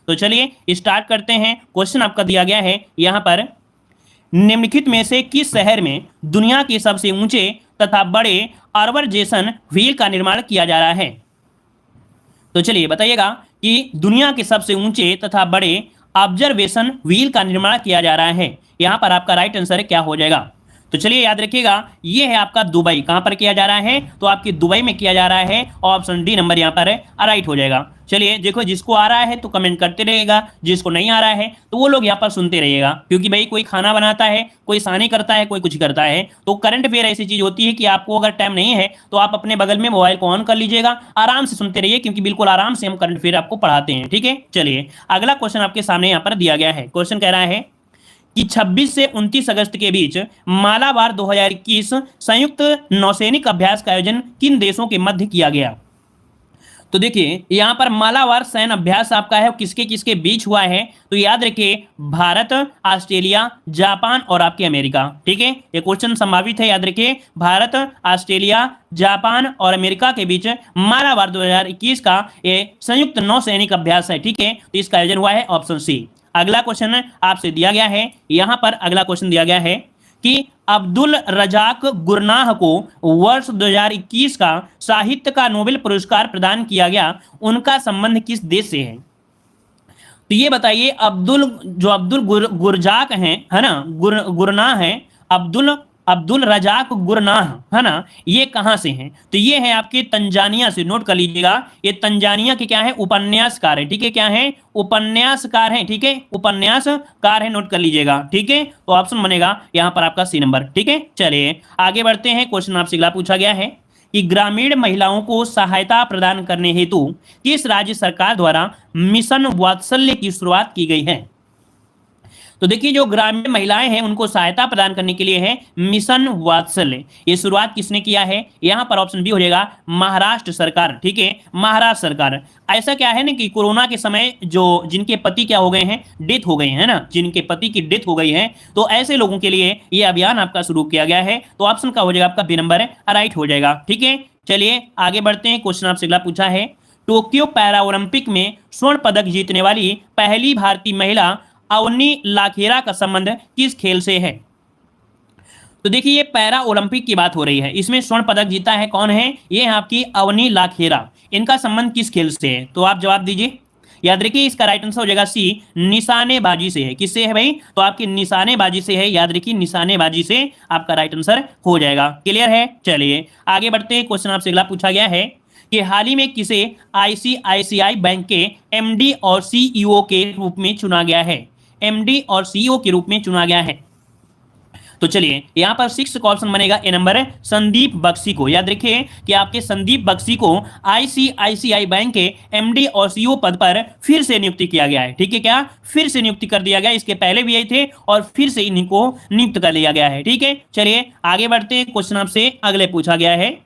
तो चलिए स्टार्ट करते हैं। क्वेश्चन आपका दिया गया है यहाँ पर, निम्नलिखित में से किस शहर में दुनिया के सबसे ऊंचे तथा बड़े ऑब्जर्वेशन व्हील का निर्माण किया जा रहा है? तो चलिए बताइएगा कि दुनिया के सबसे ऊंचे तथा बड़े ऑब्जर्वेशन व्हील का निर्माण किया जा रहा है। यहां पर आपका राइट आंसर क्या हो जाएगा? तो चलिए याद रखिएगा, ये है आपका दुबई। कहां पर किया जा रहा है? तो आपकी दुबई में किया जा रहा है। ऑप्शन डी नंबर यहां पर राइट हो जाएगा। चलिए देखो, जिसको आ रहा है तो कमेंट करते रहेगा, जिसको नहीं आ रहा है तो वो लोग यहाँ पर सुनते रहिएगा, क्योंकि भाई कोई खाना बनाता है, कोई सानी करता है, कोई कुछ करता है। तो करंट अफेयर ऐसी चीज होती है कि आपको अगर टाइम नहीं है तो आप अपने बगल में मोबाइल को ऑन कर लीजिएगा, आराम से सुनते रहिए, क्योंकि बिल्कुल आराम से हम करंट अफेयर आपको पढ़ाते हैं। ठीक है, चलिए अगला क्वेश्चन आपके सामने यहाँ पर दिया गया है। क्वेश्चन कह रहा है कि 26 से 29 अगस्त के बीच मालाबार 2021 संयुक्त नौसैनिक अभ्यास का आयोजन किन देशों के मध्य किया गया? तो देखिए यहां पर मालाबार सैन्य अभ्यास आपका है, किसके किसके बीच हुआ है? तो याद रखिए, भारत, ऑस्ट्रेलिया, जापान और आपके अमेरिका। ठीक है, ये क्वेश्चन संभावित है, याद रखिए। भारत, ऑस्ट्रेलिया, जापान और अमेरिका के बीच मालाबार 2021 का ये संयुक्त नौसैनिक अभ्यास है। ठीक है, तो इसका आयोजन हुआ है, ऑप्शन सी। अगला क्वेश्चन आपसे दिया गया है, यहां पर अगला क्वेश्चन दिया गया है कि अब्दुल रजाक गुरनाह को वर्ष 2021 का साहित्य का नोबेल पुरस्कार प्रदान किया गया, उनका संबंध किस देश से है? तो ये बताइए, अब्दुल गुरजाक हैं, है ना, गुरनाह है, अब्दुल रजाक गुरनाह, है ना, ये कहां से हैं? तो ये है आपके तंजानिया से। नोट कर लीजिएगा, ये तंजानिया के क्या है? उपन्यासकार है। ठीक है, क्या है? उपन्यासकार है। ठीक है, उपन्यासकार है, नोट कर लीजिएगा। ठीक है, तो ऑप्शन बनेगा यहां पर आपका सी नंबर। ठीक है, चलिए आगे बढ़ते हैं। क्वेश्चन आपसे अगला पूछा गया है कि ग्रामीण महिलाओं को सहायता प्रदान करने हेतु किस राज्य सरकार द्वारा मिशन वात्सल्य की शुरुआत की गई है? तो देखिए, जो ग्रामीण महिलाएं हैं उनको सहायता प्रदान करने के लिए है मिशन वात्सल्य। ये शुरुआत किसने किया है? यहां पर ऑप्शन बी हो जाएगा, महाराष्ट्र सरकार। ठीक है, महाराष्ट्र सरकार। ऐसा क्या है ना कि कोरोना के समय जो जिनके पति क्या हो गए हैं, डेथ हो गए हैं, ना, जिनके पति की डेथ हो गई है, तो ऐसे लोगों के लिए ये अभियान आपका शुरू किया गया है। तो ऑप्शन का हो जाएगा आपका बी नंबर राइट हो जाएगा। ठीक है, चलिए आगे बढ़ते हैं। क्वेश्चन आपसे अगला पूछा है, टोक्यो पैरा ओलंपिक में स्वर्ण पदक जीतने वाली पहली भारतीय महिला अवनी लाखेरा का संबंध किस खेल से है? तो देखिए, ये पैरा ओलंपिक की बात हो रही है, इसमें स्वर्ण पदक जीता है कौन है? ये है आपकी अवनी लाखेरा। इनका संबंध किस खेल से है? तो आप जवाब दीजिए। याद रखिए, इसका राइट आंसर हो जाएगा सी, निशानेबाजी से है। किससे है भाई? तो आपकी निशानेबाजी से है। याद रखिए, निशानेबाजी से आपका राइट आंसर हो जाएगा। क्लियर है? चलिए आगे बढ़ते हैं। क्वेश्चन आपसे अगला पूछा गया है कि हाल ही में किसे आईसीआईसीआई बैंक के एमडी और सीईओ के रूप में चुना गया है? एमडी और सीईओ के रूप में चुना गया है। तो चलिए यहां पर 6 का ऑप्शन बनेगा ए नंबर, संदीप बख्शी को। याद रखिए कि आपके संदीप बख्शी को आईसीआईसीआई बैंक के एमडी और सीईओ पद पर फिर से नियुक्ति किया गया है। ठीक है, क्या फिर से नियुक्ति कर दिया गया? इसके पहले भी यही थे और फिर से इनको नियुक्त कर लिया गया है। ठीक है, चलिए आगे बढ़ते हैं। क्वेश्चन आपसे अगले पूछा गया है,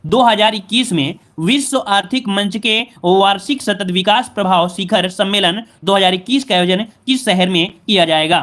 2021 में विश्व आर्थिक मंच के वार्षिक सतत विकास प्रभाव शिखर सम्मेलन 2021 का आयोजन किस शहर में किया जाएगा?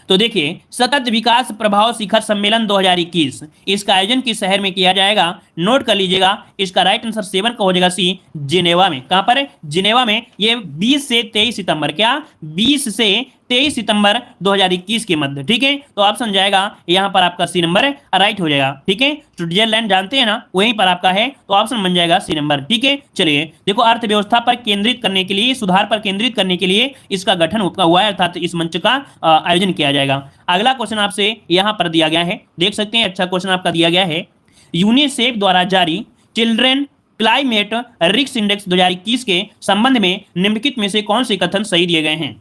तो देखिए, सतत विकास प्रभाव शिखर सम्मेलन 2021, इसका आयोजन किस शहर में किया जाएगा? नोट कर लीजिएगा, इसका राइट आंसर 7 का हो जाएगा सी, जिनेवा में। कहां पर? जिनेवा में। ये 20 से 23 सितंबर, क्या 20 से 23 सितंबर 2021 के मध्य। ठीक है, तो ऑप्शन जाएगा यहां पर आपका सी नंबर राइट हो जाएगा। ठीक है, स्विट्जरलैंड जानते हैं ना, वहीं पर आपका है, तो ऑप्शन बन जाएगा सी नंबर। ठीक है, चलिए देखो, अर्थव्यवस्था पर केंद्रित करने के लिए, सुधार पर केंद्रित करने के लिए इसका गठन हुआ है, अर्थात इस मंच का आयोजन किया जाएगा। अगला क्वेश्चन आपसे यहां पर दिया गया है, देख सकते हैं, अच्छा क्वेश्चन आपका दिया गया है, यूनिसेफ द्वारा जारी चिल्ड्रेन क्लाइमेट रिस्क इंडेक्स 2021 के संबंध में निम्नलिखित में से कौन से कथन सही दिए गए हैं?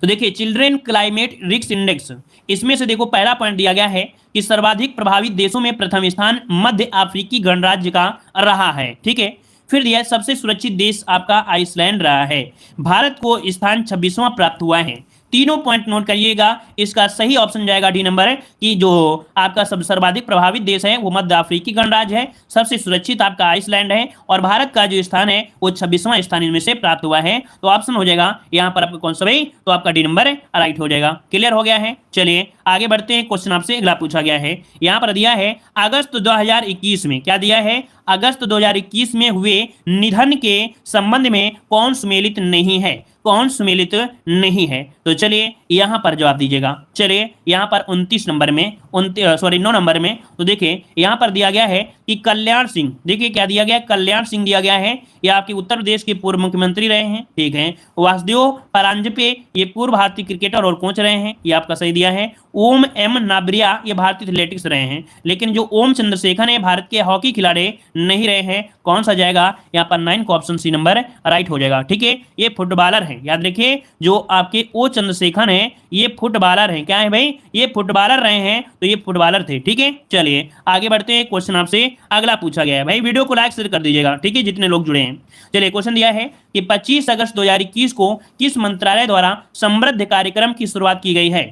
तो देखिए, चिल्ड्रेन क्लाइमेट रिस्क इंडेक्स, इसमें से देखो पहला पॉइंट दिया गया है कि सर्वाधिक प्रभावित देशों में प्रथम स्थान मध्य अफ्रीकी गणराज्य का रहा है। ठीक है, फिर दिया सबसे सुरक्षित देश आपका आइसलैंड रहा है। भारत को स्थान 26वां प्राप्त हुआ है। तीनों पॉइंट नोट करिएगा। इसका सही ऑप्शन जाएगा डी नंबर, कि जो आपका सब सर्वाधिक प्रभावित देश है वो मध्य अफ्रीकी गणराज्य है, सबसे सुरक्षित आपका आइसलैंड है, और भारत का जो स्थान है वो 26वां स्थान इनमें से प्राप्त हुआ है। तो ऑप्शन हो जाएगा यहाँ पर आपका कौन सा भाई, तो आपका डी नंबर राइट हो जाएगा। क्लियर हो गया है। चलिए आगे बढ़ते हैं। क्वेश्चन आपसे अगला पूछा गया है, यहाँ पर दिया है अगस्त 2021 में, क्या दिया है, अगस्त 2021 में हुए निधन के संबंध में कौन सुमेलित नहीं है, कौन सुमेलित नहीं है। तो चलिए यहां पर जवाब दीजिएगा। चलिए यहां पर 29 नंबर में 9 नंबर में, तो देखिए यहां पर दिया गया है कि कल्याण सिंह, देखिए क्या दिया गया, कल्याण सिंह दिया गया है, ये आपके उत्तर प्रदेश के पूर्व मुख्यमंत्री रहे हैं, ठीक है। वासुदेव परांजपे ये पूर्व भारतीय क्रिकेटर और कोच रहे हैं, ये आपका सही दिया है। ओम एम नाबरिया ये भारतीय एथलेटिक्स रहे हैं, लेकिन जो ओम चंद्रशेखर है भारत के हॉकी खिलाड़ी नहीं रहे हैं। कौन सा जाएगा यहाँ पर 9 का ऑप्शन सी नंबर राइट हो जाएगा, ठीक है। ये फुटबॉलर है, याद रखिए जो आपके ओ चंद्रशेखर है ये फुटबॉलर है, क्या है भाई, ये फुटबॉलर रहे हैं, तो ये फुटबॉलर थे, ठीक है। चलिए आगे बढ़ते हैं। क्वेश्चन आपसे अगला पूछा गया है, भाई वीडियो को लाइक शेयर कर दीजिएगा, ठीक है, जितने लोग जुड़े हैं। चलिए क्वेश्चन दिया है कि 25 अगस्त 2021 को किस मंत्रालय द्वारा समृद्ध कार्यक्रम की शुरुआत की गई है।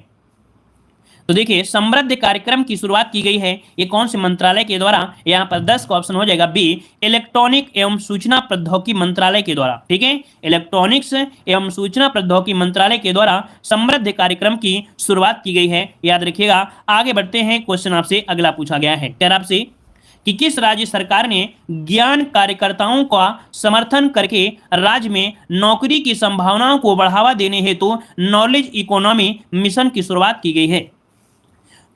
तो देखिए समृद्ध कार्यक्रम की शुरुआत की गई है, ये कौन से मंत्रालय के द्वारा, यहाँ पर 10 का ऑप्शन हो जाएगा बी, इलेक्ट्रॉनिक एवं सूचना प्रौद्योगिकी मंत्रालय के द्वारा, ठीक है। इलेक्ट्रॉनिक्स एवं सूचना प्रौद्योगिकी मंत्रालय के द्वारा समृद्ध कार्यक्रम की शुरुआत की गई है, याद रखिएगा। आगे बढ़ते हैं। क्वेश्चन आपसे अगला पूछा गया है, कह आपसे कि किस राज्य सरकार ने ज्ञान कार्यकर्ताओं का समर्थन करके राज्य में नौकरी की संभावनाओं को बढ़ावा देने हेतु नॉलेज इकोनॉमी मिशन की शुरुआत की गई है।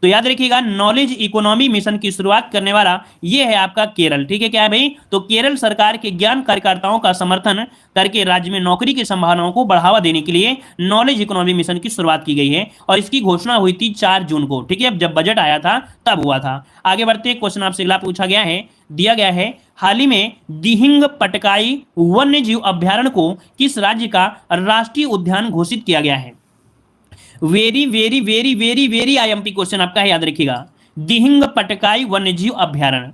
तो याद रखिएगा नॉलेज इकोनॉमी मिशन की शुरुआत करने वाला ये है आपका केरल, ठीक है। क्या है भाई, तो केरल सरकार के ज्ञान कार्यकर्ताओं का समर्थन करके राज्य में नौकरी की संभावनाओं को बढ़ावा देने के लिए नॉलेज इकोनॉमी मिशन की शुरुआत की गई है, और इसकी घोषणा हुई थी 4 जून को, ठीक है, जब बजट आया था तब हुआ था। आगे बढ़ते क्वेश्चन आपसे अगला पूछा गया है, दिया गया है हाल ही में दिहिंग पटकाई वन्य जीव अभ्यारण्य को किस राज्य का राष्ट्रीय उद्यान घोषित किया गया है। Very very very very very IMP question आपका है, याद रखिएगा। दिहिंग पटकाई वन्यजीव अभ्यारण्य,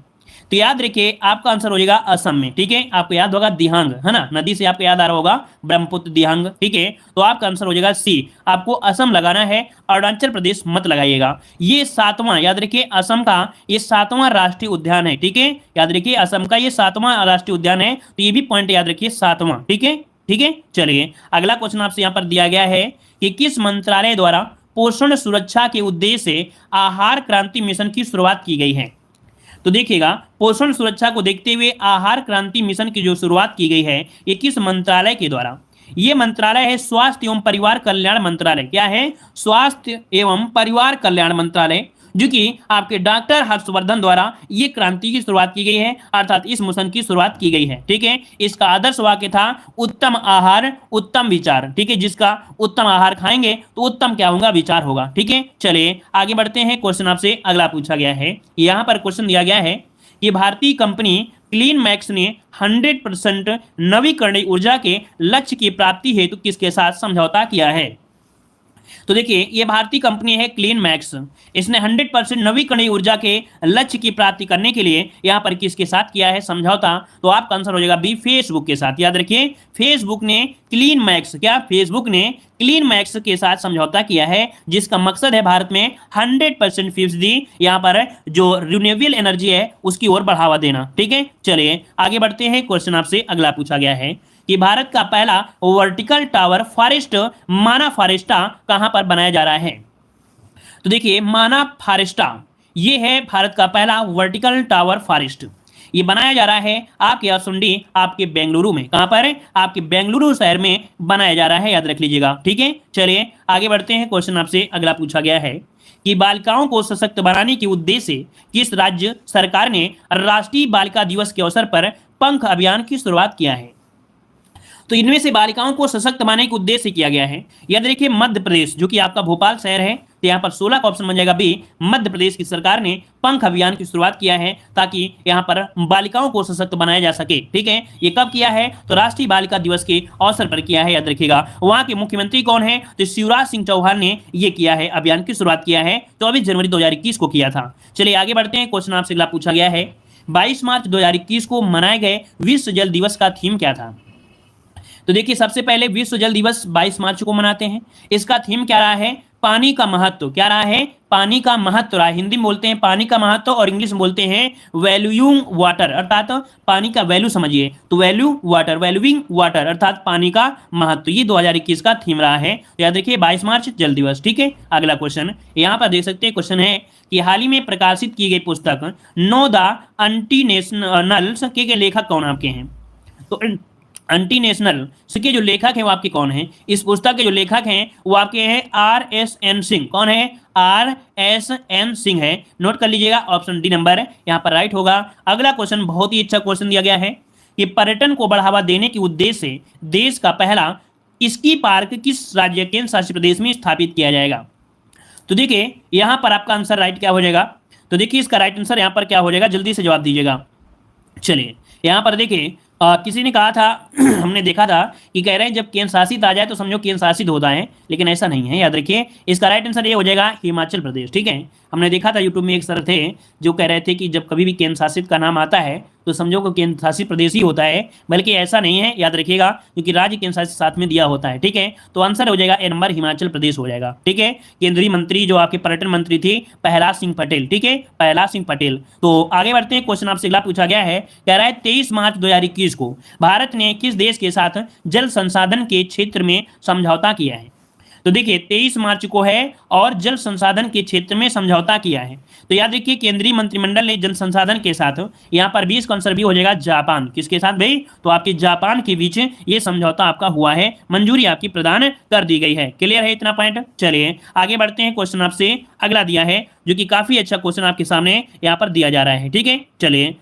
तो याद रखिए आपका आंसर हो जाएगा असम में, ठीक है। आपको याद होगा दिहांग, है ना, नदी से आपको याद आ रहा होगा ब्रह्मपुत्र दिहांग, ठीक है। तो आपका आंसर हो जाएगा सी, आपको असम लगाना है, अरुणाचल प्रदेश मत लगाइएगा। ये 7वां, याद रखिए असम का ये 7वां राष्ट्रीय उद्यान है, ठीक है। याद रखिए असम का ये 7वां राष्ट्रीय उद्यान है, तो ये भी पॉइंट याद रखिए 7वां, ठीक है, ठीक है। चलिए अगला क्वेश्चन आपसे यहाँ पर दिया गया है कि किस मंत्रालय द्वारा पोषण सुरक्षा के उद्देश्य से आहार क्रांति मिशन की शुरुआत की गई है। तो देखिएगा पोषण सुरक्षा को देखते हुए आहार क्रांति मिशन की जो शुरुआत की गई है ये किस मंत्रालय के द्वारा, ये मंत्रालय है स्वास्थ्य एवं परिवार कल्याण मंत्रालय। क्या है, स्वास्थ्य एवं परिवार कल्याण मंत्रालय, जो कि आपके डॉक्टर हर्षवर्धन द्वारा ये क्रांति की शुरुआत की गई है, अर्थात इस मिशन की शुरुआत की गई है, ठीक है। इसका आदर्श वाक्य था उत्तम आहार उत्तम विचार, ठीक है। जिसका उत्तम आहार खाएंगे तो उत्तम क्या होगा, विचार होगा, ठीक है। चलिए आगे बढ़ते हैं। क्वेश्चन आपसे अगला पूछा गया है, यहाँ पर क्वेश्चन दिया गया है कि भारतीय कंपनी क्लीन मैक्स ने 100% नवीकरणीय ऊर्जा के लक्ष्य की प्राप्ति हेतु किसके साथ समझौता किया है। तो देखिए ये भारतीय कंपनी है क्लीन मैक्स, इसने 100% नवीकरणीय ऊर्जा के लक्ष्य की प्राप्ति करने के लिए यहाँ पर किसके साथ किया है समझौता। तो आपका आंसर हो जाएगा बी, फेसबुक के साथ। याद रखिए फेसबुक ने क्लीन मैक्स, क्या फेसबुक ने क्लीन मैक्स के साथ समझौता किया है, जिसका मकसद है भारत में 100% फीसदी यहाँ पर जो रिन्यूएबल एनर्जी है उसकी ओर बढ़ावा देना, ठीक है। चलिए आगे बढ़ते हैं। क्वेश्चन आपसे अगला पूछा गया है कि भारत का पहला वर्टिकल टावर फॉरेस्ट माना फॉरेस्टा कहां पर बनाया जा रहा है। तो देखिए माना फॉरेस्टा ये है भारत का पहला वर्टिकल टावर फॉरेस्ट, ये बनाया जा रहा है आपके ऑप्शन डी आपके बेंगलुरु में। कहां पर, आपके बेंगलुरु शहर में बनाया जा रहा है, याद रख लीजिएगा, ठीक है। चलिए आगे बढ़ते हैं। क्वेश्चन आपसे अगला पूछा गया है कि बालिकाओं को सशक्त बनाने के उद्देश्य से किस राज्य सरकार ने राष्ट्रीय बालिका दिवस के अवसर पर पंख अभियान की शुरुआत किया है। तो इनमें से बालिकाओं को सशक्त बनाने के उद्देश्य से किया गया है, याद देखिए मध्य प्रदेश, जो कि आपका भोपाल शहर है, तो यहाँ पर 16 का ऑप्शन बन जाएगा बी, मध्य प्रदेश की सरकार ने पंख अभियान की शुरुआत किया है ताकि यहाँ पर बालिकाओं को सशक्त बनाया जा सके, ठीक है। ये कब किया है, तो राष्ट्रीय बालिका दिवस के अवसर पर किया है, याद रखिएगा। वहां के मुख्यमंत्री कौन है, तो शिवराज सिंह चौहान ने ये किया है, अभियान की शुरुआत किया है, 24 जनवरी 2021 को किया था। चलिए आगे बढ़ते हैं। क्वेश्चन आपसे अगला पूछा गया है 22 मार्च 2021 को मनाए गए विश्व जल दिवस का थीम क्या था। तो देखिए सबसे पहले विश्व जल दिवस 22 मार्च को मनाते हैं। इसका थीम क्या रहा है? पानी का महत्व। क्या रहा है? पानी का महत्व रहा है। हिंदी में बोलते हैं पानी का महत्व और इंग्लिश में बोलते हैं वैल्यूइंग वाटर, अर्थात पानी का वैल्यू समझिए तो वैल्यू वाटर, वैल्यूइंग वाटर अर्थात पानी का महत्व। ये 2021 का थीम रहा है। तो याद रखिए 22 मार्च जल दिवस। ठीक है, अगला क्वेश्चन यहाँ पर देख सकते हैं। क्वेश्चन है कि हाल ही में प्रकाशित की गई पुस्तक नो द एंटी नेशनल्स के लेखक कौन आपके हैं? तो एंटी नेशनल के जो लेखक हैं वो आपके कौन हैं? इस पुस्तक के जो लेखक हैं वो आपके हैं RSN सिंह। कौन है? RSN सिंह है। नोट कर लीजिएगा, ऑप्शन डी नंबर यहाँ पर राइट होगा। अगला क्वेश्चन बहुत ही अच्छा क्वेश्चन दिया गया है कि पर्यटन को बढ़ावा देने के उद्देश्य से देश का पहला स्की पार्क किस राज्य केंद्र शासित प्रदेश में स्थापित किया जाएगा? तो देखिए यहाँ पर आपका आंसर राइट क्या हो जाएगा? तो देखिए इसका राइट आंसर यहाँ पर क्या हो जाएगा, जल्दी से जवाब दीजिएगा। चलिए यहाँ पर देखिए किसी ने कहा था हमने देखा था कि कह रहे हैं जब केंद्र शासित आ जाए तो समझो केंद्र शासित होता है, लेकिन ऐसा नहीं है। याद रखिए इसका राइट आंसर ये हो जाएगा हिमाचल प्रदेश। ठीक है, हमने देखा था यूट्यूब में एक सर थे जो कह रहे थे कि जब कभी भी केंद्र शासित का नाम आता है तो समझो कि केंद्र शासित प्रदेश ही होता है, बल्कि ऐसा नहीं है। याद रखिएगा क्योंकि राज्य केंद्र शासित साथ में दिया होता है। ठीक है, तो आंसर हो जाएगा ए नंबर हिमाचल प्रदेश हो जाएगा। ठीक है, केंद्रीय मंत्री जो आपके पर्यटन मंत्री थे प्रहलाद सिंह पटेल। ठीक है, प्रहलाद सिंह पटेल। तो आगे बढ़ते हैं, क्वेश्चन आपसे अगला पूछा गया है, कह रहा है 23 मार्च 2021 को भारत ने किस देश के साथ जल संसाधन के क्षेत्र में समझौता किया है? तो देखिए 23 मार्च को है और जल संसाधन के क्षेत्र में समझौता किया है। तो याद रखिए केंद्रीय मंत्रिमंडल ने जल संसाधन के साथ, यहाँ पर 20 का आंसर भी हो जाएगा जापान। किसके साथ भाई? तो आपके जापान के बीच ये समझौता आपका हुआ है, मंजूरी आपकी प्रदान कर दी गई है। क्लियर है इतना पॉइंट? चलिए आगे बढ़ते हैं, क्वेश्चन आपसे अगला दिया है जो कि काफी अच्छा क्वेश्चन आपके सामने यहाँ पर दिया जा रहा है। ठीक है,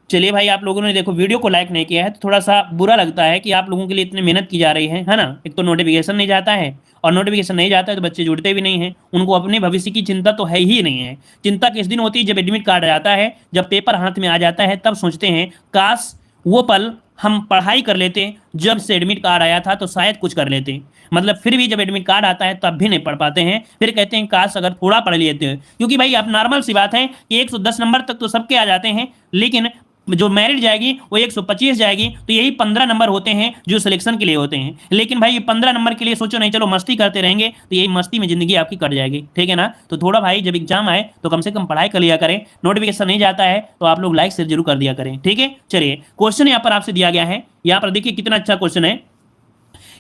चलिए भाई, आप लोगों ने देखो वीडियो को लाइक नहीं किया है तो थोड़ा सा बुरा लगता है कि आप लोगों के लिए इतनी मेहनत की जा रही है ना। एक तो नोटिफिकेशन नहीं जाता है, और नोटिफिकेशन नहीं जाता है तो बच्चे जुड़ते भी नहीं हैं, उनको अपने भविष्य की चिंता तो है ही नहीं है। चिंता किस दिन होती है? जब एडमिट कार्ड आ जाता है, जब पेपर हाथ में आ जाता है, तब सोचते हैं काश वो पल हम पढ़ाई कर लेते, जब से एडमिट कार्ड आया था तो शायद कुछ कर लेते। मतलब फिर भी जब एडमिट कार्ड आता है तब भी नहीं पढ़ पाते हैं, फिर कहते हैं काश अगर थोड़ा पढ़ लेते हैं। क्योंकि भाई अब नॉर्मल सी बात है कि 110 नंबर तक तो सबके आ जाते हैं, लेकिन जो मेरिट जाएगी वो 125 जाएगी, तो यही 15 नंबर होते हैं जो सिलेक्शन के लिए होते हैं। लेकिन भाई ये 15 नंबर के लिए सोचो नहीं चलो मस्ती करते रहेंगे, तो यही मस्ती में जिंदगी आपकी कट जाएगी। ठीक है ना? तो थोड़ा भाई जब एग्जाम आए तो कम से कम पढ़ाई कर लिया करें। नोटिफिकेशन नहीं जाता है तो आप लोग लाइक शेयर जरूर कर दिया करें। ठीक है, चलिए क्वेश्चन यहाँ पर आपसे दिया गया है, यहाँ पर देखिए कितना अच्छा क्वेश्चन है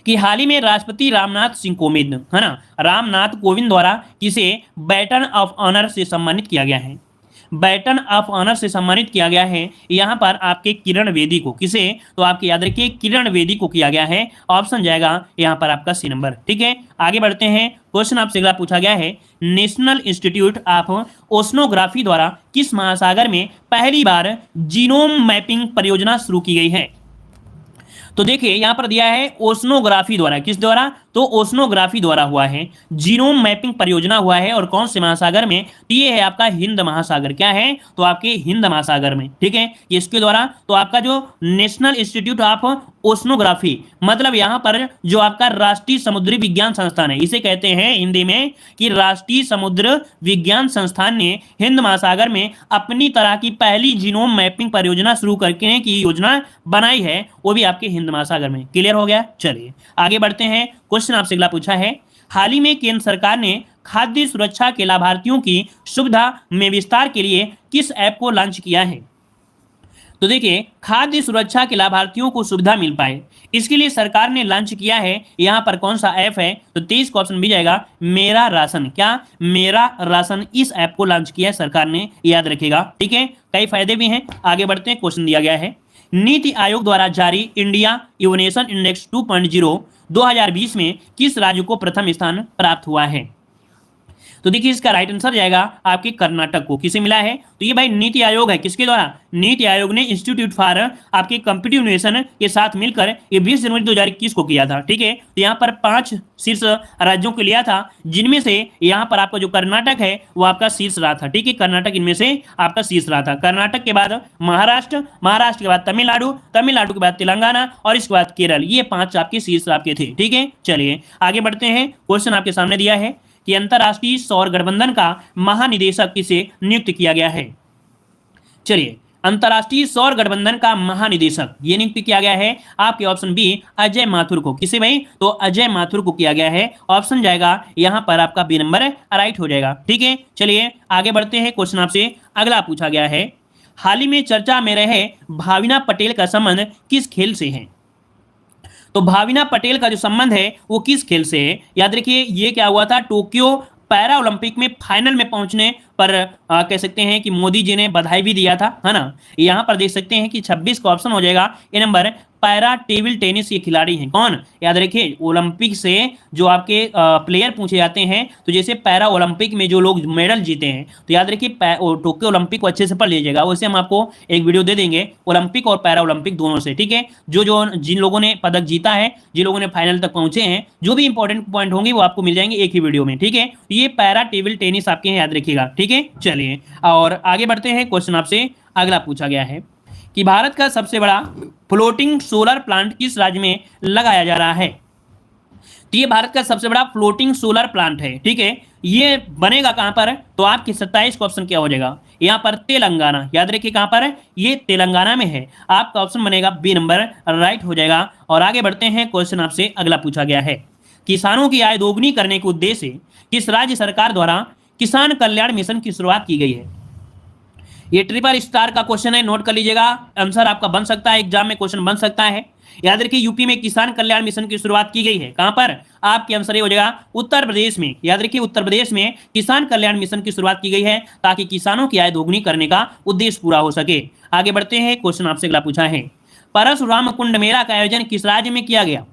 कि हाल ही में राष्ट्रपति रामनाथ सिंह कोविंद, है ना, रामनाथ कोविंद द्वारा किसे बैटन ऑफ ऑनर से सम्मानित किया गया है? बैटन ऑफ ऑनर से सम्मानित किया गया है यहाँ पर आपके किरण बेदी को। किसे? तो आपके याद रखिए किरण बेदी को किया गया है। ऑप्शन जाएगा यहाँ पर आपका सी नंबर। ठीक है, आगे बढ़ते हैं, क्वेश्चन आपसे अगला पूछा गया है, नेशनल इंस्टीट्यूट ऑफ ओशनोग्राफी द्वारा किस महासागर में पहली बार जीनोम मैपिंग परियोजना शुरू की गई है? तो देखिए यहां पर दिया है ओशनोग्राफी द्वारा। किस द्वारा? तो ओशनोग्राफी द्वारा हुआ है, जीनोम मैपिंग परियोजना हुआ है। और कौन से महासागर में? तो ये है आपका हिंद महासागर। क्या है? तो आपके हिंद महासागर में। ठीक है, इसके द्वारा तो आपका जो नेशनल इंस्टीट्यूट ऑफ ओशनोग्राफी, मतलब यहाँ पर जो आपका राष्ट्रीय समुद्री विज्ञान संस्थान है, इसे कहते हैं हिंदी में कि राष्ट्रीय समुद्र विज्ञान संस्थान ने हिंद महासागर में अपनी तरह की पहली जीनोम मैपिंग परियोजना शुरू करने की योजना बनाई है, वो भी आपके हिंद महासागर में। क्लियर हो गया? चलिए आगे बढ़ते हैं, क्वेश्चन आपसे अगला पूछा है, हाल ही में केंद्र सरकार ने खाद्य सुरक्षा के लाभार्थियों की सुविधा में विस्तार के लिए किस ऐप को लॉन्च किया है? तो देखिए खाद्य सुरक्षा के लाभार्थियों को सुविधा मिल पाए इसके लिए सरकार ने लॉन्च किया है, यहाँ पर कौन सा ऐप है? तो 23 का ऑप्शन भी जाएगा मेरा राशन। क्या? मेरा राशन, इस ऐप को लॉन्च किया है सरकार ने, याद रखिएगा। ठीक है, कई फायदे भी हैं। आगे बढ़ते हैं, क्वेश्चन दिया गया है, नीति आयोग द्वारा जारी इंडिया इनोवेशन इंडेक्स 2.0 2020 में किस राज्य को प्रथम स्थान प्राप्त हुआ है? तो देखिए इसका राइट आंसर जाएगा आपके कर्नाटक को। किसे मिला है? तो ये भाई नीति आयोग है। किसके द्वारा? नीति आयोग ने इंस्टीट्यूट फॉर आपके कंप्यूटर इनोवेशन के साथ मिलकर ये 20 जनवरी 2021 को किया था। ठीक है, तो यहाँ पर 5 शीर्ष राज्यों को लिया था, जिनमें से यहाँ पर आपका जो कर्नाटक है वो आपका शीर्ष रहा था। ठीक है, कर्नाटक इनमें से आपका शीर्ष रहा था। कर्नाटक के बाद महाराष्ट्र, महाराष्ट्र के बाद तमिलनाडु, तमिलनाडु के बाद तेलंगाना और इसके बाद केरल, ये 5 आपके शीर्ष आपके थे। ठीक है, चलिए आगे बढ़ते हैं, क्वेश्चन आपके सामने दिया है कि अंतरराष्ट्रीय सौर गठबंधन का महानिदेशक किसे नियुक्त किया गया है? चलिए अंतर्राष्ट्रीय सौर गठबंधन का महानिदेशक ये नियुक्त किया गया है आपके ऑप्शन बी अजय माथुर को। किसे भाई? तो अजय माथुर को किया गया है। ऑप्शन जाएगा यहां पर आपका बी नंबर राइट हो जाएगा। ठीक है, चलिए आगे बढ़ते हैं। क्वेश्चन आपसे अगला पूछा गया है, हाल ही में चर्चा में रहे भाविना पटेल का संबंध किस खेल से है? तो भाविना पटेल का जो संबंध है वो किस खेल से है? याद रखिए ये क्या हुआ था, टोक्यो पैरा ओलंपिक में फाइनल में पहुंचने पर कह सकते हैं कि मोदी जी ने बधाई भी दिया था, है ना। यहां पर देख सकते हैं कि 26 का ऑप्शन हो जाएगा ए नंबर। पैरा टेबल टेनिस के खिलाड़ी हैं कौन? याद रखिए ओलंपिक से जो आपके प्लेयर पूछे जाते हैं, तो जैसे पैरा ओलंपिक में जो लोग मेडल जीते हैं, तो याद रखिए टोक्यो ओलंपिक को अच्छे से पढ़ लीजिएगा। वैसे हम आपको एक वीडियो दे देंगे ओलंपिक और पैरा ओलंपिक दोनों से। ठीक है, जो जो जिन लोगों ने पदक जीता है, जिन लोगों ने फाइनल तक पहुंचे हैं, जो भी इंपॉर्टेंट पॉइंट होंगे वो आपको मिल जाएंगे एक ही वीडियो में। ठीक है, ये पैरा टेबल टेनिस आपके हैं, याद रखिएगा। ठीक है, चलिए और आगे बढ़ते हैं। क्वेश्चन आपसे अगला पूछा गया है कि भारत का सबसे बड़ा फ्लोटिंग सोलर प्लांट किस राज्य में लगाया जा रहा है? तो ये भारत का सबसे बड़ा फ्लोटिंग सोलर प्लांट है। ठीक है, ये बनेगा कहां पर? तो आपके 27 का ऑप्शन क्या हो जाएगा? यहां पर तेलंगाना। याद रखिए कहां पर है? ये तेलंगाना में है। आपका ऑप्शन बनेगा बी नंबर राइट हो जाएगा। और आगे बढ़ते हैं। क्वेश्चन आपसे अगला पूछा गया है, किसानों की आय दोगुनी करने के उद्देश्य से किस राज्य सरकार द्वारा किसान कल्याण मिशन की शुरुआत की गई है? ये ट्रिपल स्टार का क्वेश्चन है, नोट कर लीजिएगा। आंसर आपका बन सकता है, एग्जाम में क्वेश्चन बन सकता है। याद रखिए यूपी में किसान कल्याण मिशन की शुरुआत की गई है। कहां पर? आपके आंसर ये हो जाएगा उत्तर प्रदेश में। याद रखिए उत्तर प्रदेश में किसान कल्याण मिशन की शुरुआत की गई है ताकि किसानों की आय दोगुनी करने का उद्देश्य पूरा हो सके। आगे बढ़ते हैं। क्वेश्चन आपसे अगला पूछा है, परशुराम कुंड मेला का आयोजन किस राज्य में किया गया?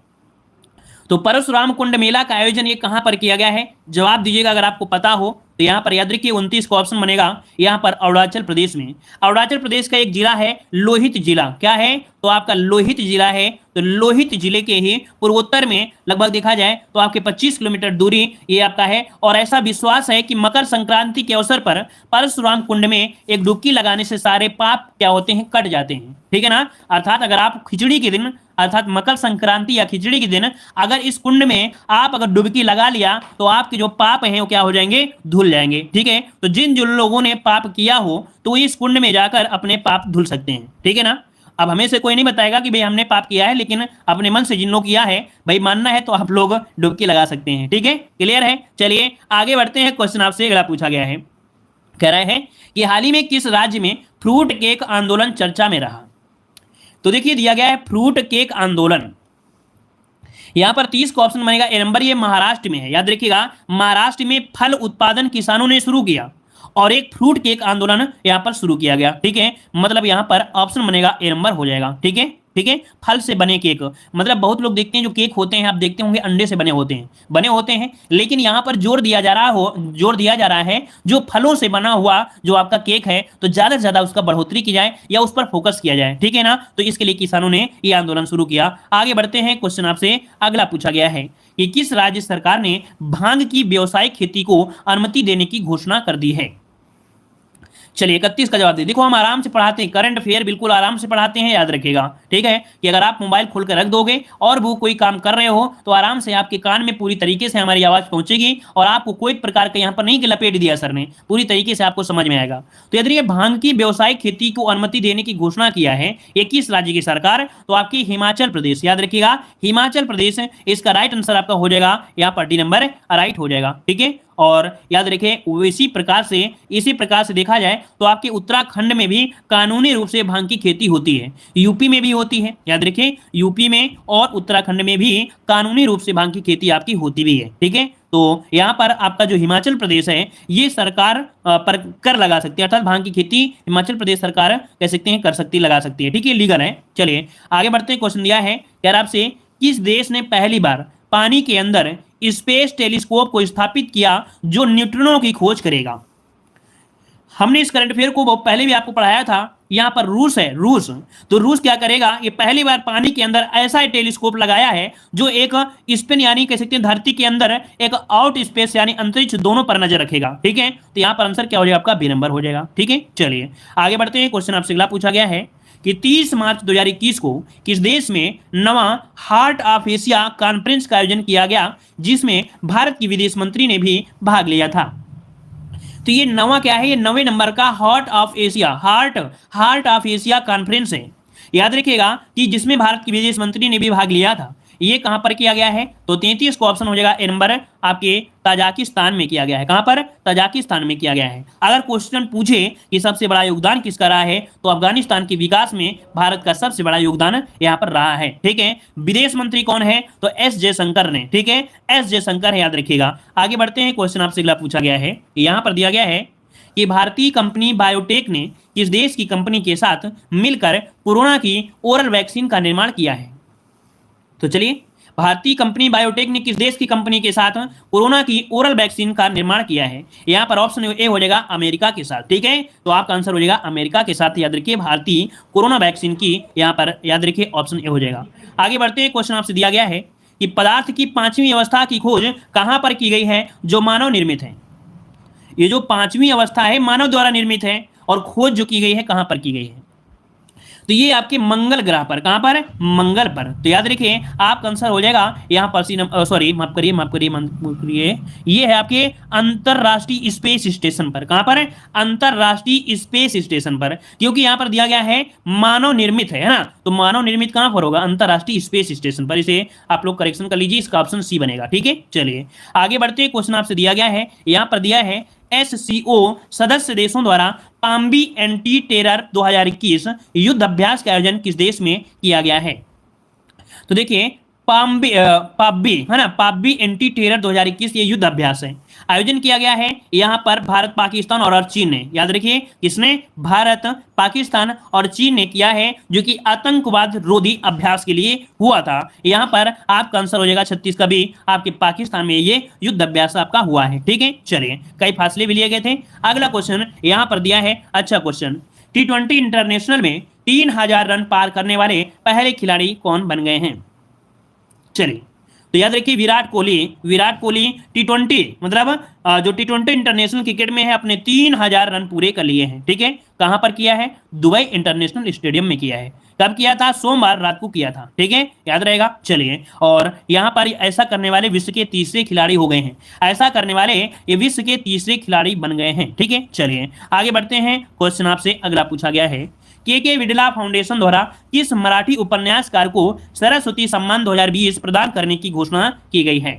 तो परशुराम कुंड मेला का आयोजन ये कहां पर किया गया है? जवाब दीजिएगा अगर आपको पता हो तो। यहां पर याद रखिए 29 का ऑप्शन बनेगा यहां पर अरुणाचल प्रदेश में। अरुणाचल प्रदेश का एक जिला है लोहित जिला। क्या है? तो आपका लोहित जिला है। तो लोहित जिले के ही पूर्वोत्तर में लगभग देखा जाए तो आपके 25 किलोमीटर दूरी ये आपका है। और ऐसा विश्वास है कि मकर संक्रांति के अवसर पर परशुराम कुंड में एक डुबकी लगाने से सारे पाप क्या होते हैं? कट जाते हैं। ठीक है ना। अर्थात अगर आप खिचड़ी के दिन, अर्थात मकर संक्रांति या खिचड़ी के दिन अगर इस कुंड में आप अगर डुबकी लगा लिया तो आपके जो पाप हैं वो क्या हो जाएंगे? धुल जाएंगे। ठीक है, तो जिन लोगों ने पाप किया हो तो इस कुंड में जाकर अपने पाप धुल सकते हैं। ठीक है ना। अब हमें से कोई नहीं बताएगा कि भाई हमने पाप किया है, लेकिन अपने मन से जिन लोग किया है भाई मानना है तो आप लोग डुबकी लगा सकते हैं। ठीक है, क्लियर है। चलिए आगे बढ़ते हैं। क्वेश्चन आपसे अगला पूछा गया है, कह रहे हैं कि हाल ही में किस राज्य में फ्रूट केक आंदोलन चर्चा में रहा? तो देखिए दिया गया है फ्रूट केक आंदोलन। यहां पर 30 का ऑप्शन बनेगा ए नंबर। ये महाराष्ट्र में है। याद रखिएगा महाराष्ट्र में फल उत्पादन किसानों ने शुरू किया और एक फ्रूट केक आंदोलन यहां पर शुरू किया गया। ठीक है, मतलब यहां पर ऑप्शन बनेगा ए नंबर हो जाएगा। ठीक है, ठीक है, फल से बने केक। मतलब बहुत लोग देखते हैं जो केक होते हैं आप देखते होंगे अंडे से बने होते हैं, लेकिन यहां पर जोर दिया जा रहा है जो फलों से बना हुआ जो आपका केक है तो ज्यादा से ज्यादा उसका बढ़ोतरी की जाए या उस पर फोकस किया जाए। ठीक है ना। तो इसके लिए किसानों ने यह आंदोलन शुरू किया। आगे बढ़ते हैं। क्वेश्चन आपसे अगला पूछा गया है कि किस राज्य सरकार ने भांग की व्यावसायिक खेती को अनुमति देने की घोषणा कर दी है? चलिए 31 का जवाब दे। देखो हम आराम से पढ़ाते हैं, करंट अफेयर बिल्कुल आराम से पढ़ाते हैं, याद रखिएगा। ठीक है, कि अगर आप मोबाइल खोलकर रख दोगे और वो कोई काम कर रहे हो तो आराम से आपके कान में पूरी तरीके से हमारी आवाज पहुंचेगी और आपको कोई प्रकार का यहाँ पर नहीं कि लपेट दिया सर ने, पूरी तरीके से आपको समझ में आएगा। तो यदि ये भांग की व्यावसायिक खेती को अनुमति देने की घोषणा किया है ये किस राज्य की सरकार? तो आपकी हिमाचल प्रदेश। याद रखिएगा हिमाचल प्रदेश। इसका राइट आंसर आपका हो जाएगा यहाँ पर डी नंबर राइट हो जाएगा। ठीक है, और याद रखें इसी प्रकार से देखा जाए तो आपके उत्तराखंड में भी कानूनी रूप से भांग की खेती होती है, यूपी में भी होती है। याद रखें यूपी में और उत्तराखंड में भी कानूनी रूप से भांग की खेती आपकी होती भी है। ठीक है, तो यहाँ पर आपका जो हिमाचल प्रदेश है ये सरकार पर कर लगा सकती है, अर्थात भांग की खेती हिमाचल प्रदेश सरकार कह सकते हैं कर सकती, लगा सकती है। ठीक है, लीगल है। चलिए आगे बढ़ते हैं। क्वेश्चन दिया है यार आपसे, किस देश ने पहली बार पानी के अंदर स्पेस टेलीस्कोप को स्थापित किया जो न्यूट्रिनो की खोज करेगा? हमने इस करंट अफेयर को पहले भी आपको पढ़ाया था। यहां पर रूस है, रूस। तो रूस क्या करेगा? ये पहली बार पानी के अंदर ऐसा टेलीस्कोप लगाया है जो एक स्पेन यानी कह सकते हैं धरती के अंदर एक आउट स्पेस यानी अंतरिक्ष दोनों पर नजर रखेगा। ठीक है, तो यहां पर आंसर क्या हो जाएगा? आपका बी नंबर हो जाएगा। ठीक है, चलिए आगे बढ़ते हैं। क्वेश्चन आपसे अगला पूछा गया है कि 30 मार्च 2021 को किस देश में नवा हार्ट ऑफ एशिया कॉन्फ्रेंस का आयोजन किया गया जिसमें भारत की विदेश मंत्री ने भी भाग लिया था? तो ये नवा क्या है, ये 9वें नंबर का heart of Asia, heart of Asia conference है। याद रखिएगा कि जिसमें भारत के विदेश मंत्री ने भी भाग लिया था, ये कहां पर किया गया है, तो 33 को ऑप्शन हो जाएगा ए नंबर, आपके ताजिकिस्तान में किया गया है। कहां पर, ताजिकिस्तान में किया गया है। अगर क्वेश्चन पूछे कि सबसे बड़ा योगदान किसका रहा है, तो अफगानिस्तान के विकास में भारत का सबसे बड़ा योगदान यहां पर रहा है। ठीक है, विदेश मंत्री कौन है, तो एस जयशंकर ने। ठीक है, एस जयशंकर है, याद रखिएगा। आगे बढ़ते हैं, क्वेश्चन आपसे अगला पूछा गया है, यहां पर दिया गया है कि भारतीय कंपनी बायोटेक ने किस देश की कंपनी के साथ मिलकर कोरोना की ओरल वैक्सीन का निर्माण किया है। तो चलिए, भारतीय कंपनी बायोटेक ने किस देश की कंपनी के साथ कोरोना की ओरल वैक्सीन का निर्माण किया है। यहां पर ऑप्शन ए हो जाएगा अमेरिका के साथ। ठीक है, तो आपका आंसर हो जाएगा अमेरिका के साथ। याद रखिए, भारतीय कोरोना वैक्सीन की यहां पर याद रखिए ऑप्शन ए हो जाएगा। आगे बढ़ते हैं, क्वेश्चन आपसे दिया गया है कि पदार्थ की पांचवी अवस्था की खोज कहां पर की गई है जो मानव निर्मित है। ये जो पांचवी अवस्था है मानव द्वारा निर्मित है, और खोज जो की गई है कहां पर की गई है, तो ये आपके मंगल ग्रह पर। कहां पर, मंगल पर। तो याद रखिए, आपका आंसर हो जाएगा यहां पर सॉरी माफ करिए, ये है आपके अंतरराष्ट्रीय स्पेस स्टेशन पर। कहां पर, अंतरराष्ट्रीय स्पेस स्टेशन पर, क्योंकि यहां पर दिया गया है मानव निर्मित है ना, तो मानव निर्मित कहां पर होगा, अंतरराष्ट्रीय स्पेस स्टेशन पर। इसे आप लोग करेक्शन कर लीजिए, इसका ऑप्शन सी बनेगा। ठीक है, चलिए आगे बढ़ते हैं। क्वेश्चन आपसे दिया गया है, यहां पर दिया है एससीओ सदस्य देशों द्वारा पाम्बी एंटी टेरर 2021 युद्ध अभ्यास का आयोजन किस देश में किया गया है। तो देखिए, पाम्बी है ना, पाम्बी एंटी टेरर 2021 ये युद्ध अभ्यास है, आयोजन किया गया है यहां पर भारत, पाकिस्तान और चीन ने। याद रखिए, किसने, भारत, पाकिस्तान और चीन ने किया है, जो कि आतंकवाद रोधी अभ्यास के लिए हुआ था। यहां पर आपका आंसर हो जाएगा 36 का भी, आपके पाकिस्तान में ये युद्ध अभ्यास आपका हुआ है। ठीक है, चलिए कई फासले भी लिए गए थे। अगला क्वेश्चन यहां पर दिया है, अच्छा क्वेश्चन, T20 इंटरनेशनल में 3000 रन पार करने वाले पहले खिलाड़ी कौन बन गए हैं। चलिए, तो याद रखिए, विराट कोहली T20 मतलब जो T20 इंटरनेशनल क्रिकेट में है, अपने 3000 रन पूरे कर लिए हैं। ठीक है, कहां पर किया है, दुबई इंटरनेशनल स्टेडियम में किया है। कब किया था, सोमवार रात को किया था। ठीक है, याद रहेगा। चलिए, और यहां पर ऐसा करने वाले विश्व के तीसरे खिलाड़ी हो गए हैं, ऐसा करने वाले ये विश्व के तीसरे खिलाड़ी बन गए हैं। ठीक है, चलिए आगे बढ़ते हैं। क्वेश्चन आपसे अगला पूछा गया है, के विडला फाउंडेशन द्वारा किस मराठी उपन्यासकार को सरस्वती सम्मान 2020 प्रदान करने की घोषणा की गई है।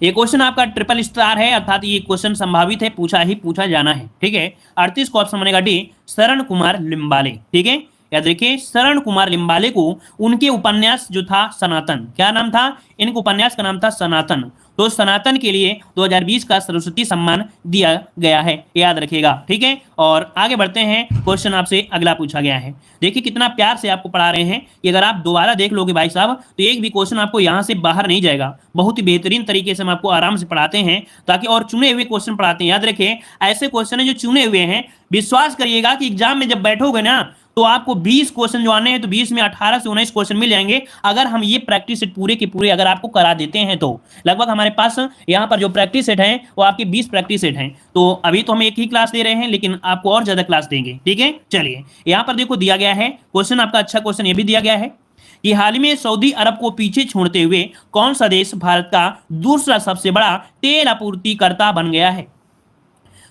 ये क्वेश्चन आपका ट्रिपल स्टार है, अर्थात ये क्वेश्चन संभावित है, पूछा जाना है। ठीक है, 38 को ऑप्शन बनेगा डी, शरण कुमार लिम्बाले। ठीक है, याद रखिए, शरण कुमार लिम्बाले को उनके उपन्यास जो था सनातन, क्या नाम था, इनके उपन्यास का नाम था सनातन, तो सनातन के लिए 2020 का सरस्वती सम्मान दिया गया है, याद रखिएगा। ठीक है, और आगे बढ़ते हैं। क्वेश्चन आपसे अगला पूछा गया है, देखिए कितना प्यार से आपको पढ़ा रहे हैं कि अगर आप दोबारा देख लोगे भाई साहब, तो एक भी क्वेश्चन आपको यहाँ से बाहर नहीं जाएगा। बहुत ही बेहतरीन तरीके से हम आपको आराम से पढ़ाते हैं, ताकि और चुने हुए क्वेश्चन पढ़ाते हैं। याद रखिए, ऐसे क्वेश्चन है जो चुने हुए हैं, विश्वास करिएगा कि एग्जाम में जब बैठोगे ना, तो आपको 20 क्वेश्चन जो आने हैं, तो 20 में 18 से 19 क्वेश्चन मिल जाएंगे, अगर हम ये प्रैक्टिस सेट पूरे के पूरे अगर आपको करा देते हैं तो। लगभग हमारे पास यहाँ पर जो प्रैक्टिस सेट है वो आपके 20 प्रैक्टिस सेट हैं। तो अभी तो हम एक ही क्लास दे रहे हैं, लेकिन आपको और ज्यादा क्लास देंगे। ठीक है, चलिए यहाँ पर देखो दिया गया है क्वेश्चन आपका, अच्छा क्वेश्चन ये भी दिया गया है कि हाल ही में सऊदी अरब को पीछे छोड़ते हुए कौन सा देश भारत का दूसरा सबसे बड़ा तेल आपूर्तिकर्ता बन गया है।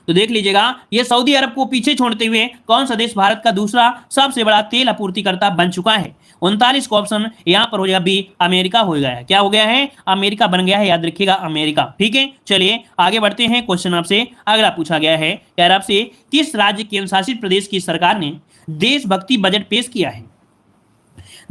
तो देख लीजिएगा, ये सऊदी अरब को पीछे छोड़ते हुए कौन सा देश भारत का दूसरा सबसे बड़ा तेल आपूर्तिकर्ता बन चुका है। 39 का ऑप्शन यहां पर हो जाएगा बी, अमेरिका हो गया है। क्या हो गया है, अमेरिका बन गया है, याद रखिएगा अमेरिका। ठीक है, चलिए आगे बढ़ते हैं। क्वेश्चन आपसे अगला पूछा गया है, यार आपसे किस राज्य केंद्र शासित प्रदेश की सरकार ने देशभक्ति बजट पेश किया है।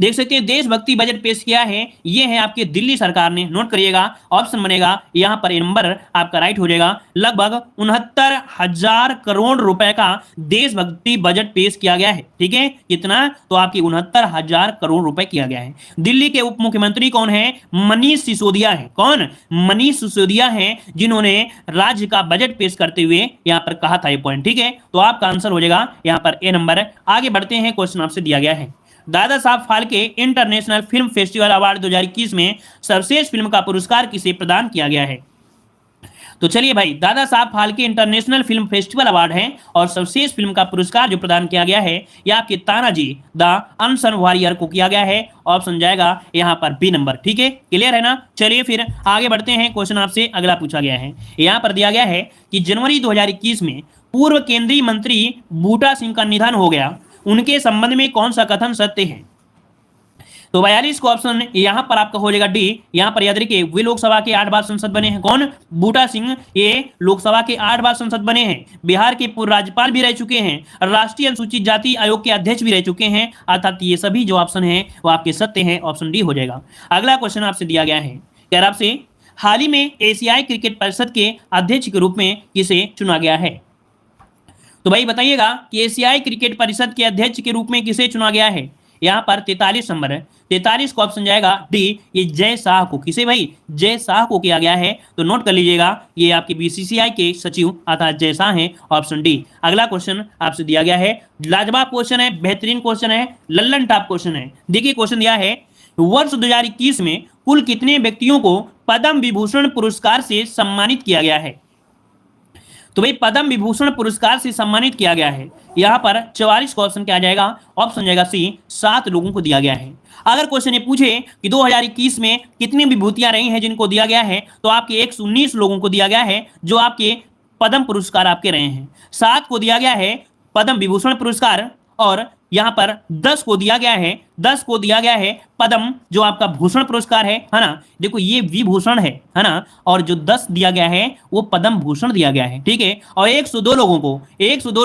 देख सकते हैं देशभक्ति बजट पेश किया है, ये है आपके दिल्ली सरकार ने। नोट करिएगा, ऑप्शन बनेगा यहाँ पर, नंबर आपका राइट हो जाएगा। लगभग 69,000 करोड़ रुपए का देशभक्ति बजट पेश किया गया है। ठीक है, कितना, तो आपकी 69,000 करोड़ रुपए किया गया है। दिल्ली के उप मुख्यमंत्री कौन है, मनीष सिसोदिया है। कौन, मनीष सिसोदिया है, जिन्होंने राज्य का बजट पेश करते हुए यहाँ पर कहा था ये पॉइंट। ठीक है, तो आपका आंसर हो जाएगा यहाँ पर ए नंबर। आगे बढ़ते हैं, क्वेश्चन आपसे दिया गया है, Dada Saheb Phalke international film festival award 2021 में सर्वश्रेष्ठ फिल्म का पुरस्कार किसे प्रदान किया गया है। तो चलिए भाई, Dada Saheb Phalke international film festival award है और सर्वश्रेष्ठ फिल्म का पुरस्कार जो प्रदान किया गया है यह आपके तानाजी द अनसन वॉरियर को किया गया है। ऑप्शन जाएगा यहाँ पर बी नंबर। ठीक है, क्लियर है ना। चलिए फिर आगे बढ़ते हैं। क्वेश्चन आपसे अगला पूछा गया है, यहाँ पर दिया गया है कि जनवरी 2021 में पूर्व केंद्रीय मंत्री बूटा सिंह का निधन हो गया, उनके संबंध में कौन सा कथन सत्य है। तो 42 को ऑप्शन यहां पर आपका हो जाएगा डी। यहां पर याद रखिए वे लोकसभा के 8 बार सांसद बने हैं। कौन? बूटा सिंह। ये लोकसभा के 8 बार सांसद बने हैं, बिहार के पूर्व राज्यपाल भी रह चुके हैं, राष्ट्रीय अनुसूचित जाति आयोग के अध्यक्ष भी रह चुके हैं। अर्थात ये सभी जो ऑप्शन है वो आपके सत्य है। ऑप्शन डी हो जाएगा। अगला क्वेश्चन आपसे दिया गया है, क्या आपसे हाल ही में एशियाई क्रिकेट परिषद के अध्यक्ष के रूप में किसे चुना गया है। तो भाई बताइएगा कि एशियाई क्रिकेट परिषद के अध्यक्ष के रूप में किसे चुना गया है। यहाँ पर 43 नंबर है, 43 को ऑप्शन जाएगा डी। ये जय शाह को, किसे भाई? जय शाह को किया गया है। तो नोट कर लीजिएगा ये आपके बीसीसीआई के सचिव अर्थात जय शाह हैं। Option D. अगला क्वेश्चन आपसे दिया गया है, लाजवाब क्वेश्चन है, बेहतरीन क्वेश्चन है, लल्लन टॉप क्वेश्चन है। देखिए क्वेश्चन दिया है, वर्ष 2021 में कुल कितने व्यक्तियों को पद्म विभूषण पुरस्कार से सम्मानित किया गया है। तो भाई पद्म विभूषण पुरस्कार से सम्मानित किया गया है, यहाँ पर 44 का ऑप्शन क्या जाएगा। ऑप्शन जाएगा सी, 7 लोगों को दिया गया है। अगर क्वेश्चन ये पूछे कि 2021 में कितनी विभूतियां रही हैं जिनको दिया गया है, तो आपके 119 लोगों को दिया गया है जो आपके पद्म पुरस्कार आपके रहे हैं। 7 को दिया गया है पद्म विभूषण पुरस्कार और यहाँ पर 10 को दिया गया है, 10 को दिया गया है पद्म जो आपका भूषण पुरस्कार है ना। देखो ये विभूषण है ना, और जो 10 दिया गया है वो पद्म भूषण दिया गया है। ठीक है, और 102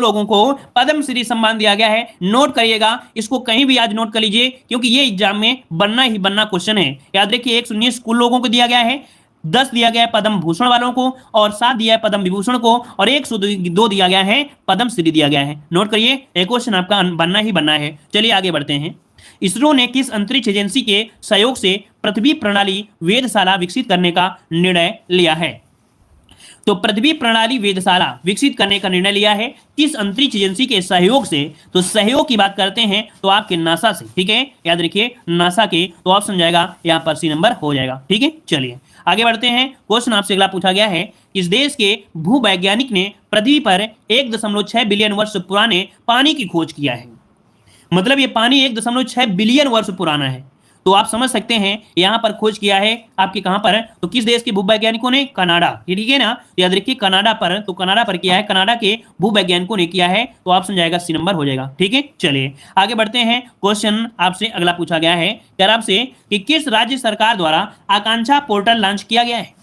लोगों को पद्म श्री सम्मान दिया गया है। नोट करिएगा, इसको कहीं भी आज नोट कर लीजिए क्योंकि ये एग्जाम में बनना ही बनना क्वेश्चन है। याद रखिए 119 कुल लोगों को दिया गया है, 10 दिया गया है पद्म भूषण वालों को और 7 दिया है पद्म विभूषण को और 102 दिया गया है पद्म श्री दिया गया है। नोट करिए, एक क्वेश्चन आपका बनना ही बनना है। चलिए आगे बढ़ते हैं। इसरो ने किस अंतरिक्ष एजेंसी के सहयोग से पृथ्वी प्रणाली वेधशाला विकसित करने का निर्णय लिया है। तो पृथ्वी प्रणाली वेधशाला विकसित करने का निर्णय लिया है किस अंतरिक्ष एजेंसी के सहयोग से। तो सहयोग की बात करते हैं तो आपके नासा से। ठीक है, याद रखिए नासा के। तो ऑप्शन जाएगा यहाँ पर सी नंबर हो जाएगा। ठीक है, चलिए आगे बढ़ते हैं। क्वेश्चन आपसे अगला पूछा गया है, इस देश के भूवैज्ञानिक ने पृथ्वी पर 1.6 बिलियन वर्ष पुराने पानी की खोज किया है। मतलब ये पानी 1.6 बिलियन वर्ष पुराना है। तो आप समझ सकते हैं यहां पर खोज किया है आपके कहां पर, तो किस देश के भूवैज्ञानिकों ने? कनाडा। ठीक है ना, याद रखिए कनाडा पर, तो कनाडा पर किया है, कनाडा के भूवैज्ञानिकों ने किया है। तो ऑप्शन जाएगा सी नंबर हो जाएगा। ठीक है, चलिए आगे बढ़ते हैं। क्वेश्चन आपसे अगला पूछा गया है, क्या आपसे कि किस राज्य सरकार द्वारा आकांक्षा पोर्टल लॉन्च किया गया है।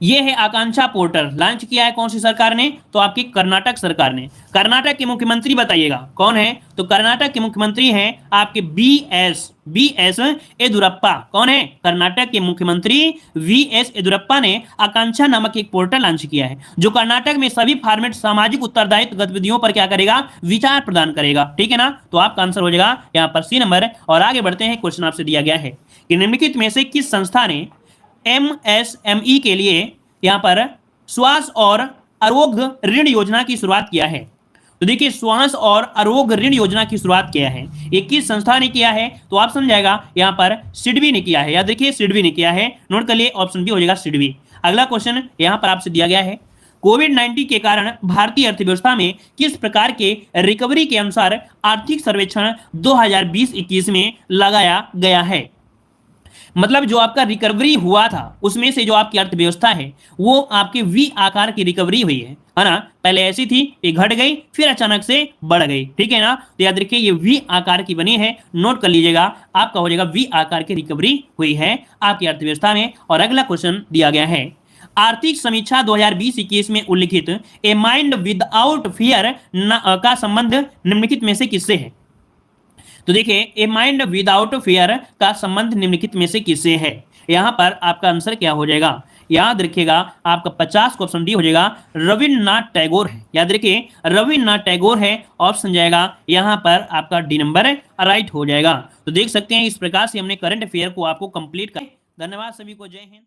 यह है आकांक्षा पोर्टल, लॉन्च किया है कौन सी सरकार ने? तो आपकी कर्नाटक सरकार ने। कर्नाटक के मुख्यमंत्री बताइएगा कौन है? तो कर्नाटक के मुख्यमंत्री हैं आपके बीएस येदियुरप्पा। कौन है? कर्नाटक के मुख्यमंत्री वीएस येदियुरप्पा ने आकांक्षा नामक एक पोर्टल लॉन्च किया है जो कर्नाटक में सभी फॉर्मेट सामाजिक उत्तरदायित्व गतिविधियों पर क्या करेगा? विचार प्रदान करेगा। ठीक है ना, तो आपका आंसर हो जाएगा यहाँ पर सी नंबर। और आगे बढ़ते हैं। क्वेश्चन आपसे दिया गया है कि निम्नलिखित में से किस संस्था ने एमएसएमई के लिए यहां पर श्वास और आरोग्य ऋण योजना की शुरुआत किया है। तो देखिए श्वास और आरोग्य ऋण योजना की शुरुआत किया है, ये किस संस्था ने किया है? तो ऑप्शन जाएगा यहां पर सिडबी ने किया है। याद रखिए सिडबी ने किया है। नोट कर लिए, ऑप्शन बी हो जाएगा सिडबी। अगला क्वेश्चन यहां पर आपसे दिया गया है, कोविड-19 के कारण भारतीय अर्थव्यवस्था में किस प्रकार के रिकवरी के अनुसार आर्थिक सर्वेक्षण 2020-21 में लगाया गया है। मतलब जो आपका रिकवरी हुआ था उसमें से जो आपकी अर्थव्यवस्था है वो आपके वी आकार की रिकवरी हुई है ना। पहले ऐसी थी, ये घट गई, फिर अचानक से बढ़ गई। ठीक है ना, तो याद रखिए ये वी आकार की बनी है। नोट कर लीजिएगा, आपका हो जाएगा वी आकार की रिकवरी हुई है आपकी अर्थव्यवस्था में। और अगला क्वेश्चन दिया गया है, आर्थिक समीक्षा 2020-21 में उल्लिखित ए माइंड विदाउट फियर का संबंध निम्नलिखित में से किससे है। तो देखिए ए माइंड विदाउट फियर का संबंध निम्नलिखित में से किससे है। यहां पर आपका आंसर क्या हो जाएगा? याद रखिएगा आपका 50 को ऑप्शन डी हो जाएगा, रविन्द्रनाथ टैगोर है। याद रखिए रविन्द्रनाथ टैगोर है। ऑप्शन जाएगा यहां पर आपका डी नंबर राइट हो जाएगा। तो देख सकते हैं इस प्रकार से हमने करंट अफेयर को आपको कंप्लीट कर। धन्यवाद सभी को, जय हिंद।